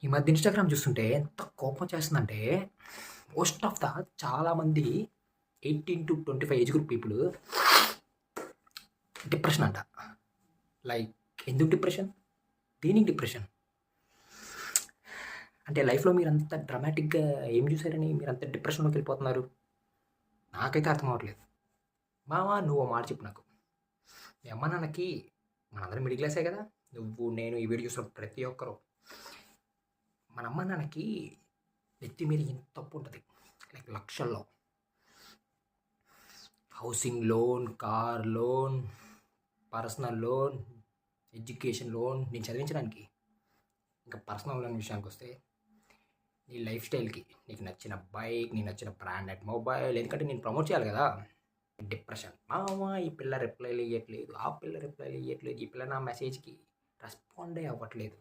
ఈ మధ్య ఇన్‌స్టాగ్రామ్ చూస్తుంటే ఎంత కోపం చేస్తుందంటే, మోస్ట్ ఆఫ్ ద చాలామంది 18-25 ఏజ్ గ్రూప్ పీపుల్ డిప్రెషన్ అంట. లైక్ ఎందుకు డిప్రెషన్? దేనికి డిప్రెషన్? అంటే లైఫ్‌లో మీరంత డ్రమాటిక్‌గా ఏం చూసారని మీరంత డిప్రెషన్‌లోకి వెళ్ళిపోతున్నారు? నాకైతే అర్థం అవ్వట్లేదు. మామ నువ్వో మాట చెప్పు నాకు. మీ అమ్మ నాన్నకి మనందరం మిడిల్ క్లాసే కదా! నువ్వు, నేను, ఈ వీడియో చూసిన ప్రతి ఒక్కరు. మన అమ్మ నాన్నకి నెత్తి మీద ఇంత అప్పు ఉంటది. లైక్ లక్షల్లో. Housing loan, car loan, personal loan, education loan నేను చదివించడానికి. ఇంకా పర్సనల్ లోన్ విషయానికొస్తే, నీ లైఫ్ స్టైల్‌కి నీకు నచ్చిన బైక్, నీకు నచ్చిన బ్రాండెడ్ మొబైల్ ఎందుకంటే నేను ప్రమోట్ చేయాలి కదా! డిప్రెషన్. మామ ఈ పిల్ల రిప్లైలు ఇయ్యట్లేదు, ఆ పిల్ల రిప్లైలు ఇయ్యట్లేదు, ఈ పిల్ల నా మెసేజ్‌కి రెస్పాండే అవ్వట్లేదు.